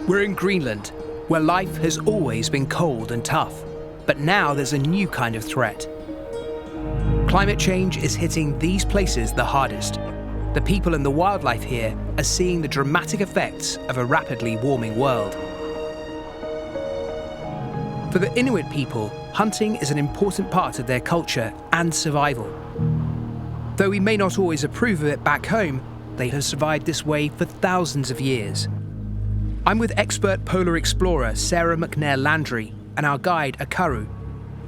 We're in Greenland, where life has always been cold and tough. But now there's a new kind of threat. Climate change is hitting these places the hardest. The people and the wildlife here are seeing the dramatic effects of a rapidly warming world. For the Inuit people, hunting is an important part of their culture and survival. Though we may not always approve of it back home, they have survived this way for thousands of years. I'm with expert polar explorer Sarah McNair Landry and our guide Akaru.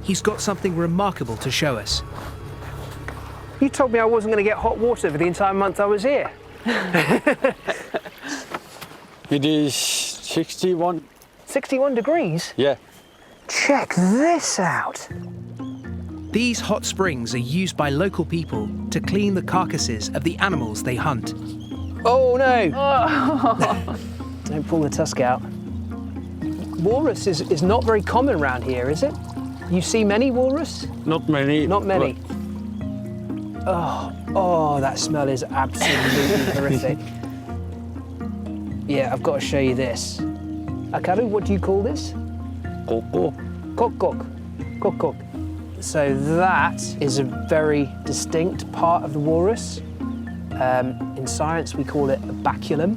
He's got something remarkable to show us. You told me I wasn't going to get hot water for the entire month I was here. It is 61. 61 degrees? Yeah. Check this out. These hot springs are used by local people to clean the carcasses of the animals they hunt. Oh no! Oh. Don't pull the tusk out. Walrus is not very common around here, is it? You see many walrus? Not many. Not many. Oh, that smell is absolutely horrific. Yeah, I've got to show you this. Akaru, what do you call this? Koko. Kok. So that is a very distinct part of the walrus. In science, we call it a baculum.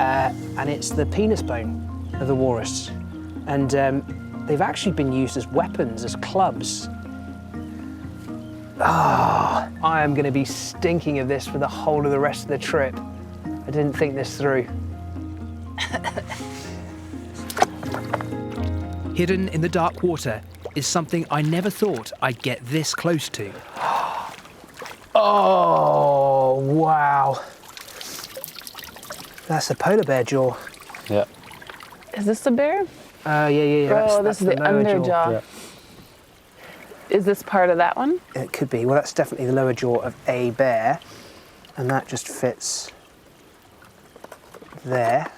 And it's the penis bone of the walrus. And they've actually been used as weapons, as clubs. I am going to be stinking of this for the whole of the rest of the trip. I didn't think this through. Hidden in the dark water is something I never thought I'd get this close to. Oh, wow. That's a polar bear jaw. Yeah. Is this the bear? Yeah. Oh, this is the under jaw. Yeah. Is this part of that one? It could be. Well, that's definitely the lower jaw of a bear. And that just fits there,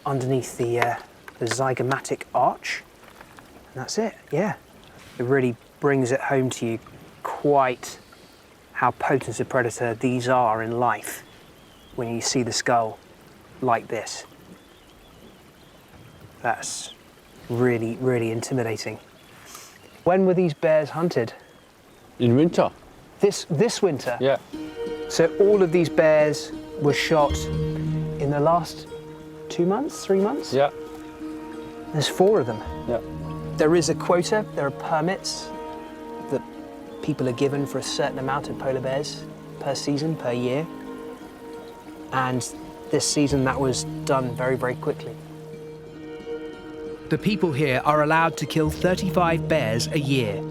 underneath the zygomatic arch. And that's it, yeah. It really brings it home to you quite how potent a predator these are in life when you see the skull like this. That's really, really intimidating. When were these bears hunted? In winter. This winter? Yeah. So all of these bears were shot in the last 2 months, 3 months? Yeah. There's 4 of them. Yeah. There is a quota, there are permits that people are given for a certain amount of polar bears per season, per year. And this season that was done very, very quickly. The people here are allowed to kill 35 bears a year.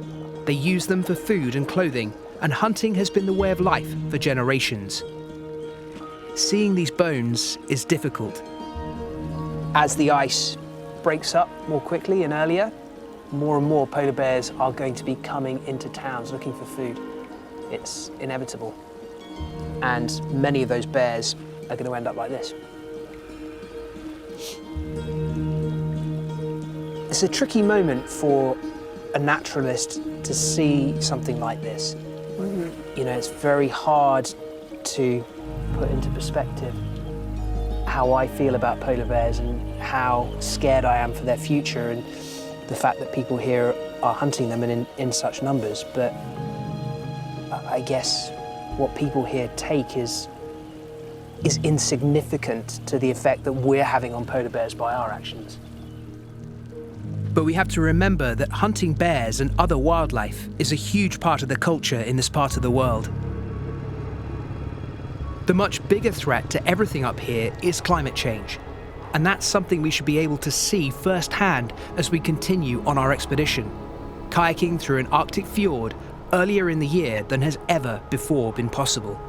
They use them for food and clothing, and hunting has been the way of life for generations. Seeing these bones is difficult. As the ice breaks up more quickly and earlier, more and more polar bears are going to be coming into towns looking for food. It's inevitable. And many of those bears are going to end up like this. It's a tricky moment for a naturalist to see something like this. You know, it's very hard to put into perspective how I feel about polar bears and how scared I am for their future and the fact that people here are hunting them in such numbers. But I guess what people here take is insignificant to the effect that we're having on polar bears by our actions. But we have to remember that hunting bears and other wildlife is a huge part of the culture in this part of the world. The much bigger threat to everything up here is climate change. And that's something we should be able to see firsthand as we continue on our expedition, kayaking through an Arctic fjord earlier in the year than has ever before been possible.